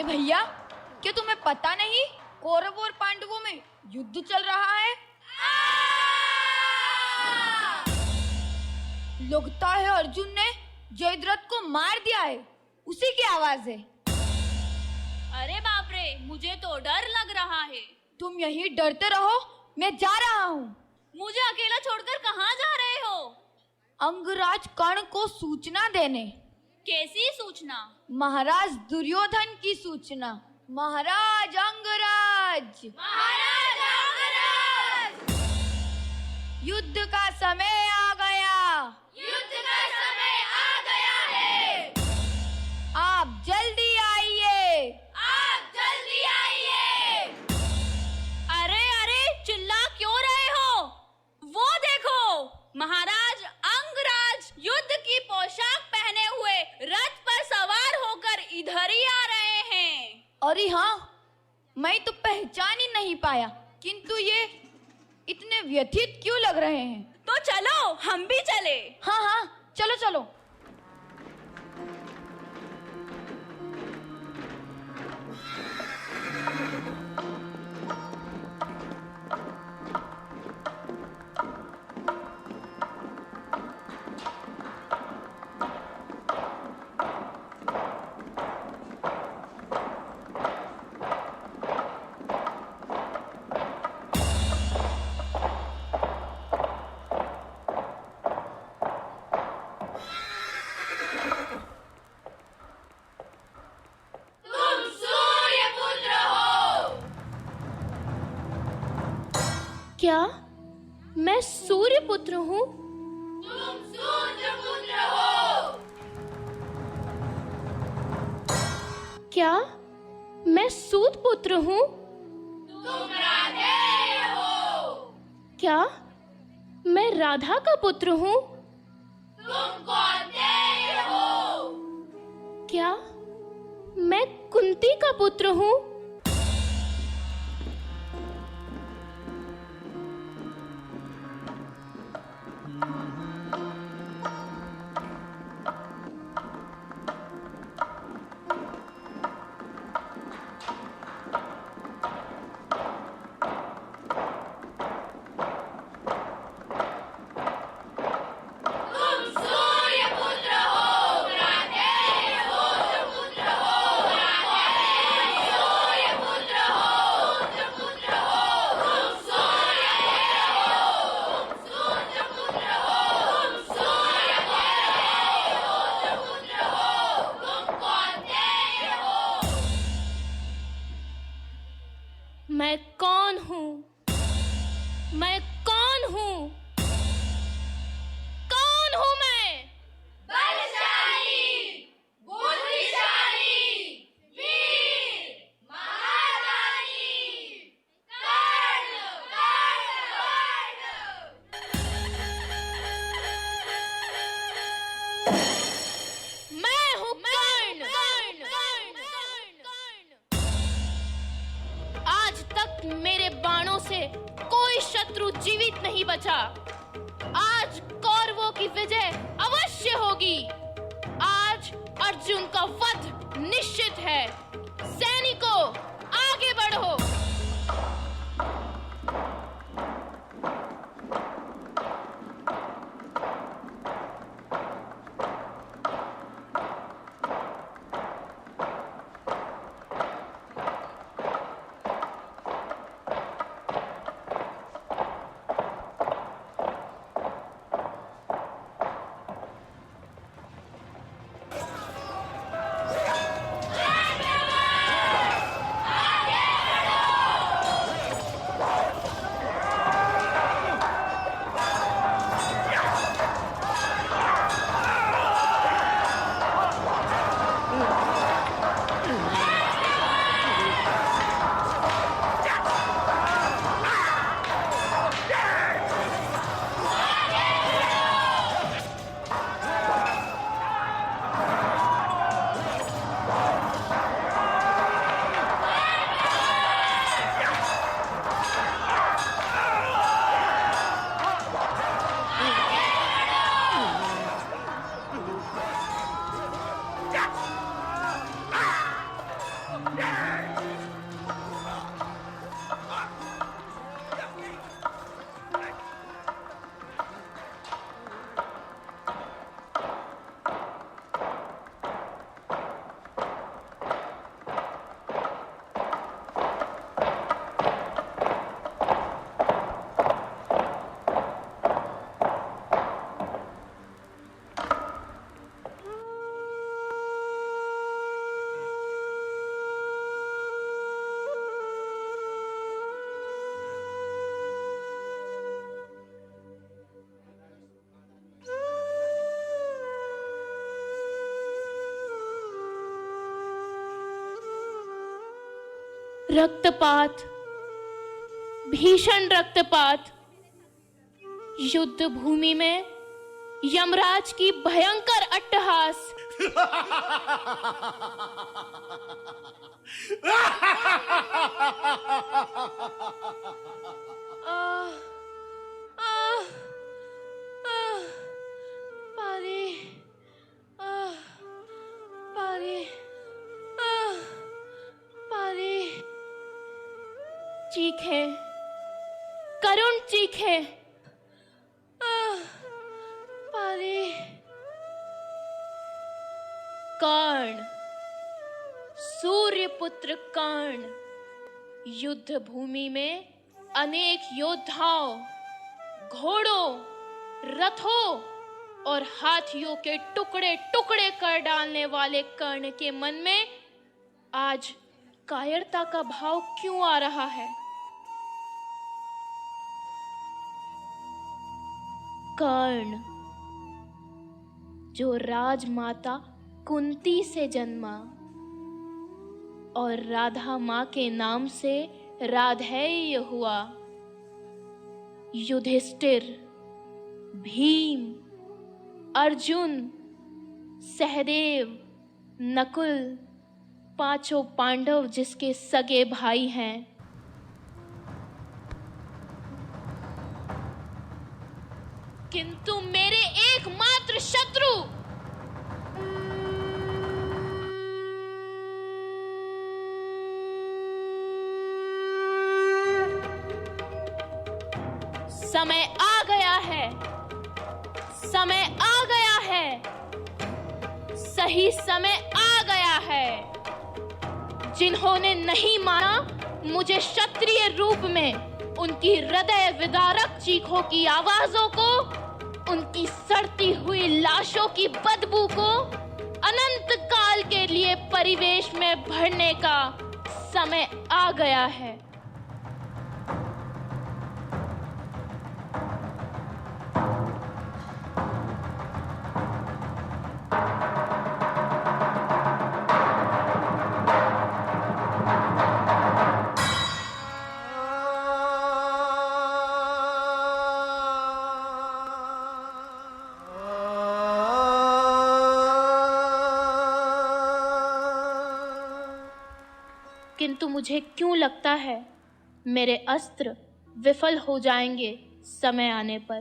भैया, क्या तुम्हें पता नहीं कौरव और पांडवों में युद्ध चल रहा है? लगता है अर्जुन ने जयद्रथ को मार दिया है, उसी की आवाज है। अरे बाप रे, मुझे तो डर लग रहा है। तुम यहीं डरते रहो, मैं जा रहा हूँ। मुझे अकेला छोड़कर कहाँ जा रहे हो? अंगराज कर्ण को सूचना देने। कैसी सूचना? महाराज दुर्योधन की सूचना। महाराज अंगराज, महाराज अंगराज, युद्ध का समय आ गया। युद्ध का समय आ गया है। आप जल्दी आइए। आप जल्दी आइए। अरे अरे, चिल्ला क्यों रहे हो? वो देखो, महाराज अंगराज युद्ध की पोशाक पहने हुए रथ पर सवार होकर इधर ही आ रहे हैं। अरे हाँ, मैं तो पहचान ही नहीं पाया, किंतु ये इतने व्यथित क्यों लग रहे हैं? तो चलो हम भी चले। हाँ हाँ, चलो चलो। क्या मैं सूर्यपुत्र हूँ? तुम सूर्यपुत्र हो। क्या मैं सूतपुत्र हूँ? तुम राधे हो। क्या मैं राधा का पुत्र हूँ? तुम कौंतेय हो। क्या मैं कुंती का पुत्र हूँ? मैं कौन हूँ? मैं कौन हूँ? कौन हूँ मैं? बलशाली, बुद्धिशाली, वीर, महादानी, कर्ण, कर्ण, मैं हूँ कर्ण। आज तक मेरे बाणों से कोई शत्रु जीवित नहीं बचा। आज कौरवों की विजय अवश्य होगी। आज अर्जुन का वध निश्चित है। सैनिकों, आगे बढ़ो। कर्ण। रक्तपात, भीषण रक्तपात, युद्ध भूमि में यमराज की भयंकर अट्टहास। आह, आह, आह, पारे, आह, पारे, आह, पारे। चीखे, करुण चीखे, आह, पारे। कर्ण, सूर्यपुत्र कर्ण, युद्ध भूमि में अनेक योद्धाओं, घोड़ों, रथों और हाथियों के टुकड़े टुकड़े कर डालने वाले कर्ण के मन में आज कायरता का भाव क्यों आ रहा है? कर्ण, जो राजमाता कुंती से जन्मा और राधा मां के नाम से राधेय हुआ, युधिष्ठिर, भीम, अर्जुन, सहदेव, नकुल, पांचों पांडव जिसके सगे भाई हैं, किंतु मेरे एकमात्र शत्रु समय आ गया है, समय आ गया है, सही समय आ गया है। जिन्होंने नहीं माना मुझे क्षत्रिय रूप में, उनकी हृदय विदारक चीखों की आवाजों को, उनकी सड़ती हुई लाशों की बदबू को अनंत काल के लिए परिवेश में भरने का समय आ गया है। किंतु मुझे क्यों लगता है मेरे अस्त्र विफल हो जाएंगे समय आने पर।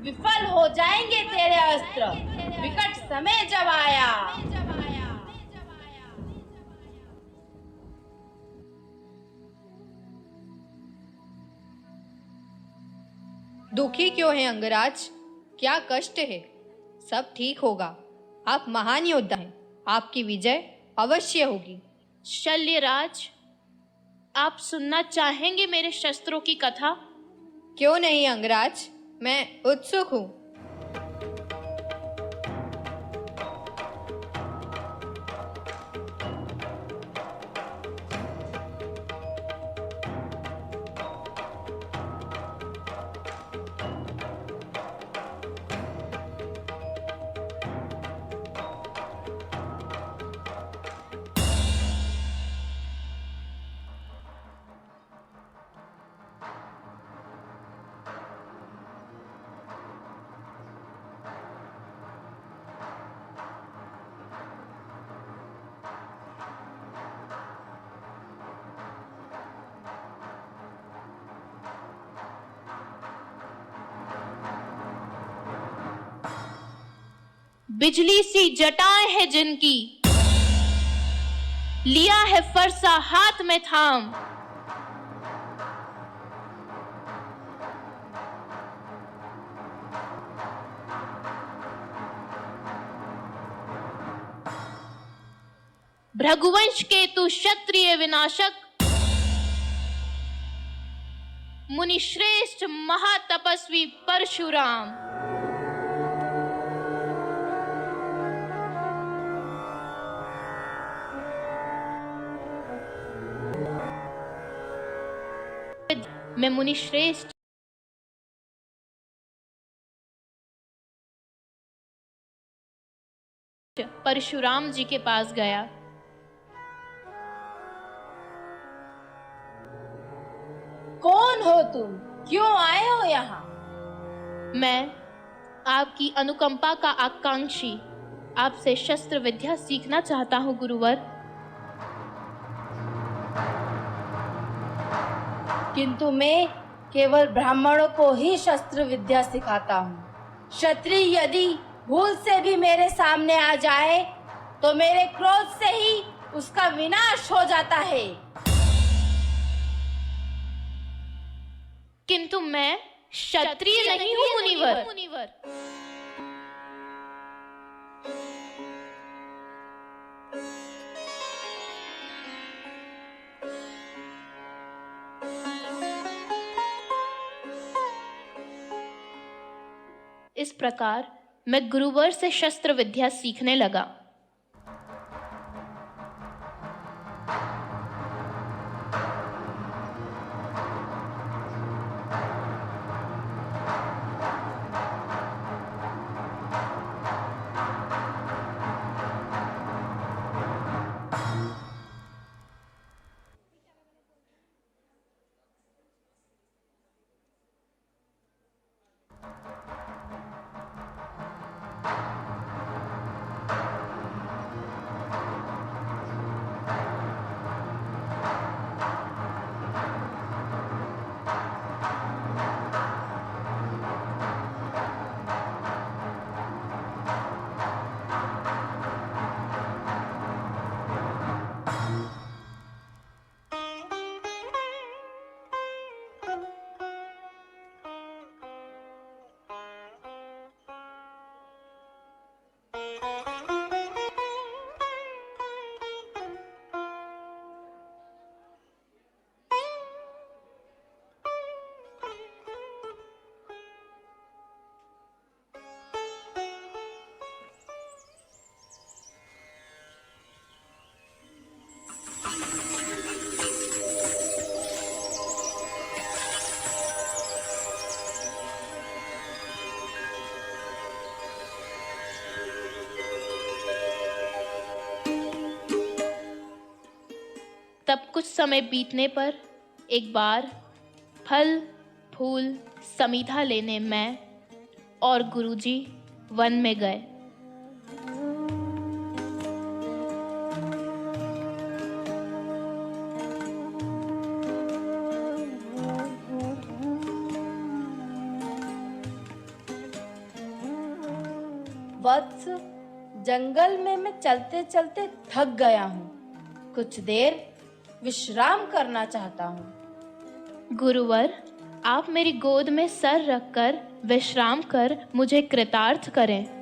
विफल हो जाएंगे तेरे अस्त्र, विकट समय जब आया। दुखी क्यों है अंगराज? क्या कष्ट है? सब ठीक होगा। आप महान योद्धा हैं, आपकी विजय अवश्य होगी। शल्यराज, आप सुनना चाहेंगे मेरे शस्त्रों की कथा? क्यों नहीं अंगराज, मैं उत्सुक हूँ। बिजली सी जटाएं हैं जिनकी, लिया है फरसा हाथ में थाम। भृगुवंश के तू क्षत्रिय विनाशक, मुनि श्रेष्ठ महातपस्वी परशुराम। मैं मुनि श्रेष्ठ परशुराम जी के पास गया। कौन हो तुम? क्यों आए हो यहाँ? मैं आपकी अनुकंपा का आकांक्षी आपसे शस्त्र विद्या सीखना चाहता हूँ गुरुवर। किंतु मैं केवल ब्राह्मणों को ही शस्त्र विद्या सिखाता हूँ। क्षत्रिय यदि भूल से भी मेरे सामने आ जाए तो मेरे क्रोध से ही उसका विनाश हो जाता है। किंतु मैं क्षत्रिय नहीं हूँ मुनिवर। इस प्रकार मैं गुरुवर से शस्त्र विद्या सीखने लगा। तब कुछ समय बीतने पर एक बार फल फूल समीधा लेने मैं और गुरुजी वन में गए। वत्स, जंगल में मैं चलते चलते थक गया हूँ। कुछ देर विश्राम करना चाहता हूँ। गुरुवर, आप मेरी गोद में सर रखकर विश्राम कर मुझे कृतार्थ करें।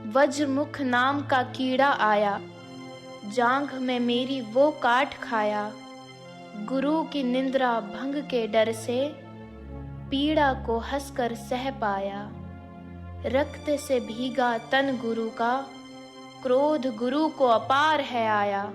वज्रमुख नाम का कीड़ा आया, जांघ में मेरी वो काट खाया। गुरु की निंद्रा भंग के डर से पीड़ा को हंसकर सह पाया। रक्त से भीगा तन गुरु का, क्रोध गुरु को अपार है आया।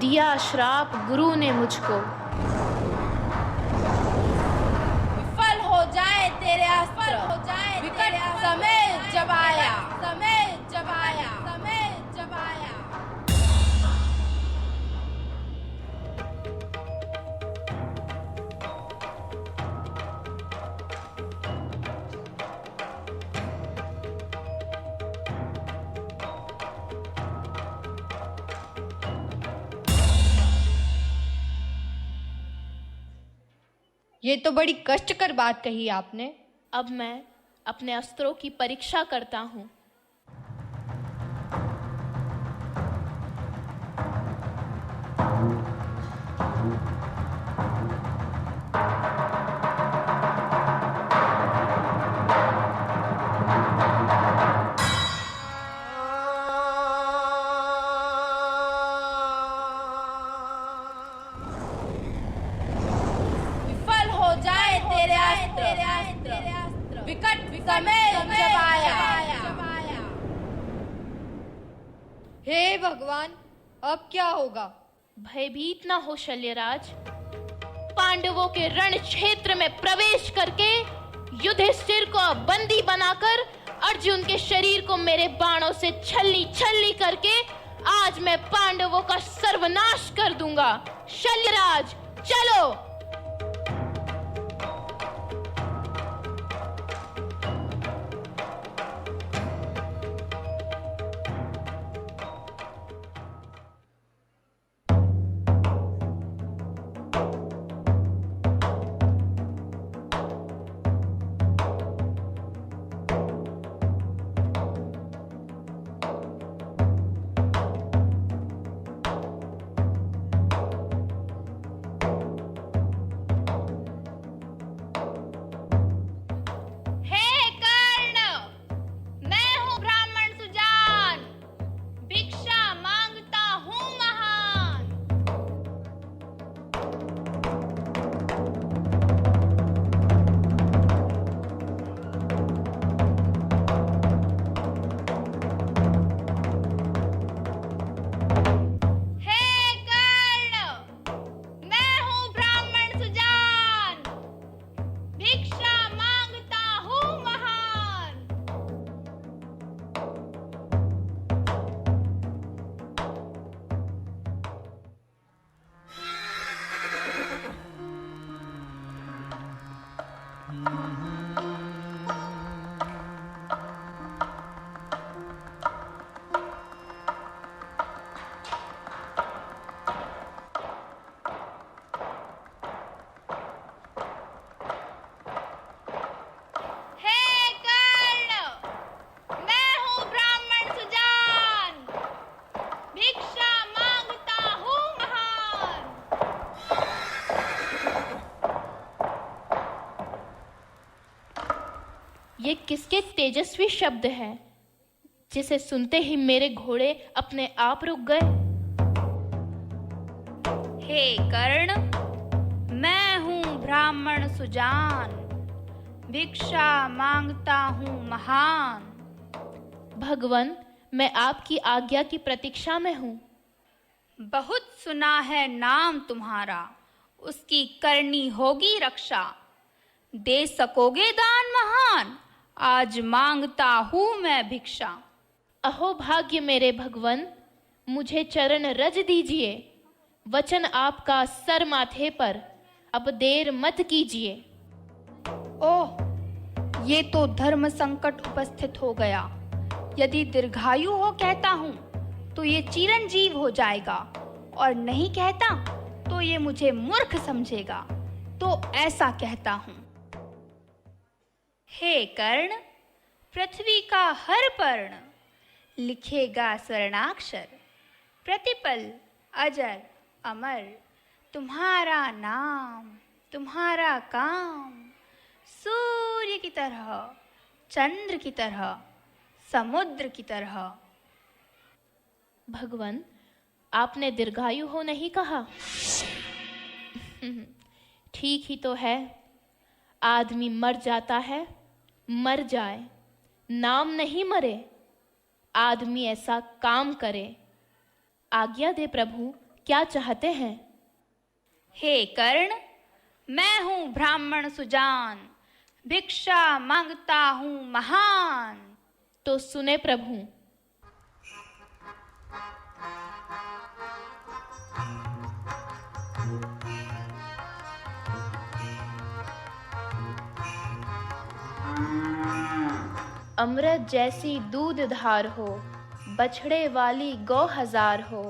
दिया श्राप गुरु ने मुझको। विफल हो जाए तेरे अस्त्र, विकट समय जब आया, समय जब आया, समय जब आया। ये तो बड़ी कष्टकर बात कही आपने। अब मैं अपने अस्त्रों की परीक्षा करता हूँ। विफल हो जाए तेरे अस्त्र, विकट समय जब आया। हे भगवान, अब क्या होगा? भयभीत न हो शल्यराज। पांडवों के रण क्षेत्र में प्रवेश करके युधिष्ठिर को बंदी बनाकर अर्जुन के शरीर को मेरे बाणों से छलनी छलनी करके आज मैं पांडवों का सर्वनाश कर दूंगा। शल्यराज चलो। ये किसके तेजस्वी शब्द हैं जिसे सुनते ही मेरे घोड़े अपने आप रुक गए। हे कर्ण, मैं हूँ ब्राह्मण सुजान, भिक्षा मांगता हूँ महान। भगवन, मैं आपकी आज्ञा की प्रतीक्षा में हूँ। बहुत सुना है नाम तुम्हारा, उसकी करनी होगी रक्षा। दे सकोगे दान महान, आज मांगता हूँ मैं भिक्षा। अहो भाग्य मेरे भगवन, मुझे चरण रज दीजिए। वचन आपका सर माथे पर, अब देर मत कीजिए। ओह, ये तो धर्म संकट उपस्थित हो गया। यदि दीर्घायु हो कहता हूँ तो ये चिरंजीव हो जाएगा, और नहीं कहता तो ये मुझे मूर्ख समझेगा। तो ऐसा कहता हूँ। हे कर्ण, पृथ्वी का हर पर्ण लिखेगा स्वर्णाक्षर। प्रतिपल अजर अमर तुम्हारा नाम, तुम्हारा काम। सूर्य की तरह, चंद्र की तरह, समुद्र की तरह। भगवन, आपने दीर्घायु हो नहीं कहा। ठीक ही तो है। आदमी मर जाता है, मर जाए, नाम नहीं मरे। आदमी ऐसा काम करे। आज्ञा दे प्रभु, क्या चाहते हैं? हे कर्ण, मैं हूँ ब्राह्मण सुजान, भिक्षा मांगता हूँ महान। तो सुने प्रभु। अमृत जैसी दूध धार हो, बछड़े वाली गौ हजार हो।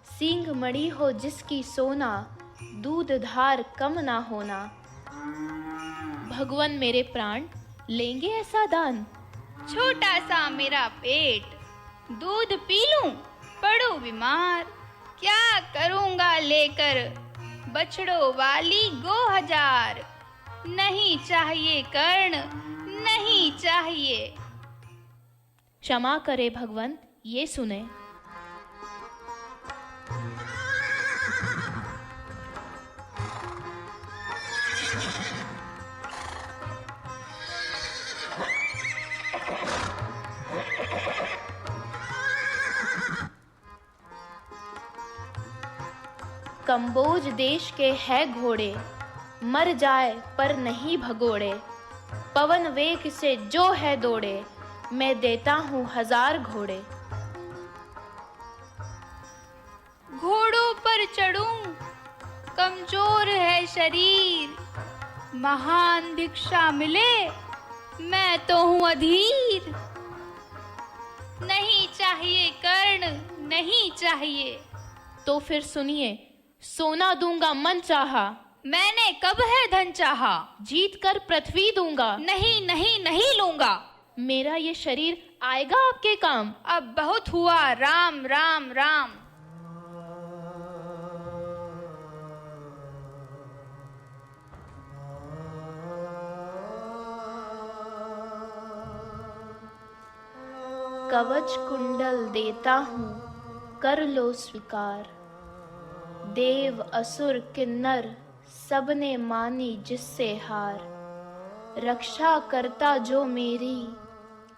सींग मड़ी हो जिसकी सोना, दूध धार कम ना होना। भगवान मेरे प्राण लेंगे ऐसा दान? छोटा सा मेरा पेट, दूध पी लूं पड़ूं बीमार, क्या करूंगा लेकर बछड़ों वाली गो हजार। नहीं चाहिए कर्ण, नहीं चाहिए। क्षमा करे भगवान, ये सुने। कंबोज देश के है घोड़े, मर जाए पर नहीं भगोड़े। पवन वेग से जो है दौड़े, मैं देता हूँ 1000 घोड़े। घोड़ों पर चढ़ूं कमजोर है शरीर, महान भिक्षा मिले मैं तो हूँ अधीर। नहीं चाहिए कर्ण, नहीं चाहिए। तो फिर सुनिए, सोना दूंगा मन चाहा, मैंने कब है धन चाहा, जीत कर पृथ्वी दूंगा। नहीं नहीं नहीं लूंगा। मेरा ये शरीर आएगा आपके काम? अब बहुत हुआ राम राम राम। कवच कुंडल देता हूँ, कर लो स्वीकार। देव असुर किन्नर सबने मानी जिससे हार। रक्षा करता जो मेरी,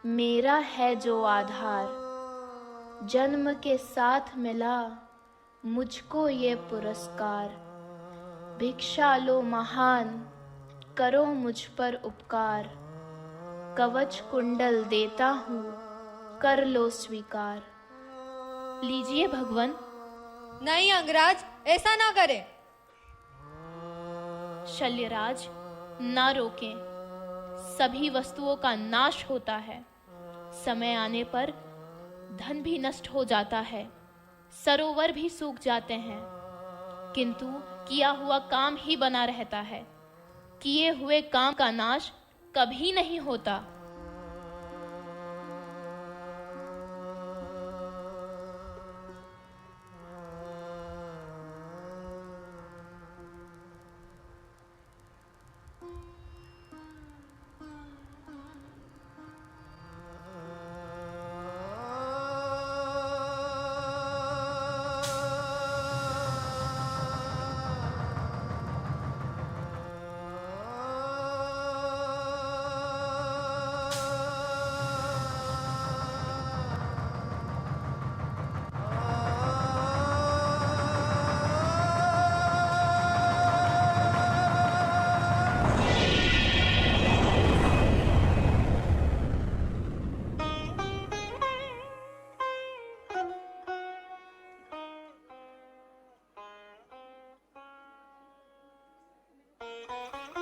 मेरा है जो आधार। जन्म के साथ मिला मुझको ये पुरस्कार। भिक्षा लो महान, करो मुझ पर उपकार। कवच कुंडल देता हूँ, कर लो स्वीकार। लीजिए भगवान। नहीं अंगराज, ऐसा ना करें। शल्यराज, ना रोकें। सभी वस्तुओं का नाश होता है। समय आने पर धन भी नष्ट हो जाता है, सरोवर भी सूख जाते हैं, किंतु किया हुआ काम ही बना रहता है। किए हुए काम का नाश कभी नहीं होता।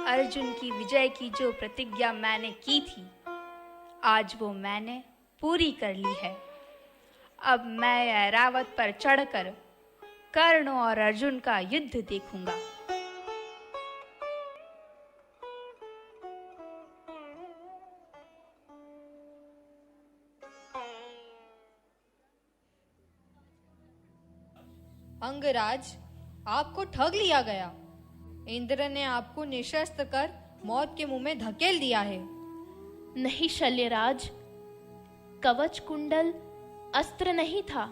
अर्जुन की विजय की जो प्रतिज्ञा मैंने की थी, आज वो मैंने पूरी कर ली है। अब मैं ऐरावत पर चढ़कर कर्ण और अर्जुन का युद्ध देखूंगा। अंगराज, आपको ठग लिया गया। इंद्र ने आपको निशस्त्र कर मौत के मुंह में धकेल दिया है। नहीं शल्यराज, कवच कुंडल अस्त्र नहीं था,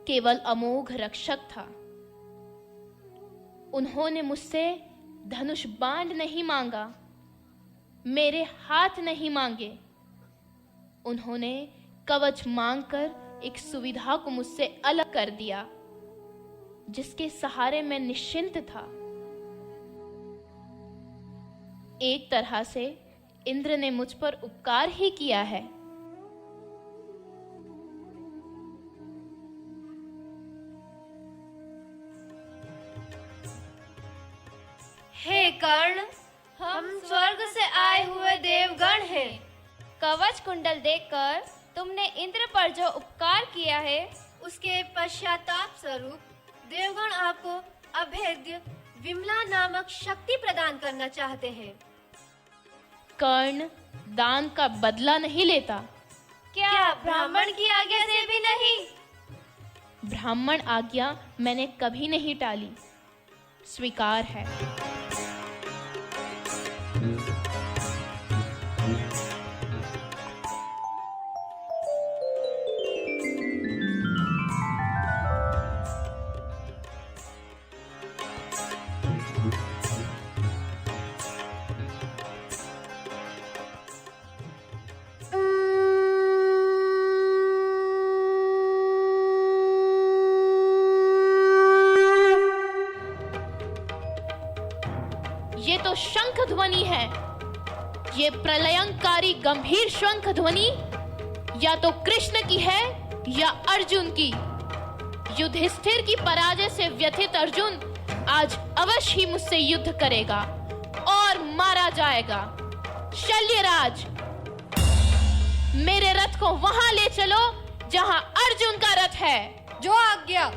केवल अमोघ रक्षक था। उन्होंने मुझसे धनुष बाण नहीं मांगा, मेरे हाथ नहीं मांगे। उन्होंने कवच मांगकर एक सुविधा को मुझसे अलग कर दिया, जिसके सहारे मैं निश्चिंत था। एक तरह से इंद्र ने मुझ पर उपकार ही किया है। हे कर्ण, हम स्वर्ग से आए हुए देवगण हैं। कवच कुंडल देखकर तुमने इंद्र पर जो उपकार किया है, उसके पश्चाताप स्वरूप देवगण आपको अभेद्य विमला नामक शक्ति प्रदान करना चाहते हैं। कर्ण दान का बदला नहीं लेता। क्या ब्राह्मण की आज्ञा से भी नहीं? ब्राह्मण आज्ञा मैंने कभी नहीं टाली, स्वीकार है। ये तो शंख ध्वनि है। ये प्रलयंकारी गंभीर शंख ध्वनि या तो कृष्ण की है या अर्जुन की। युधिष्ठिर की पराजय से व्यथित अर्जुन आज अवश्य ही मुझसे युद्ध करेगा और मारा जाएगा। शल्यराज, मेरे रथ को वहां ले चलो जहां अर्जुन का रथ है। जो आज्ञा।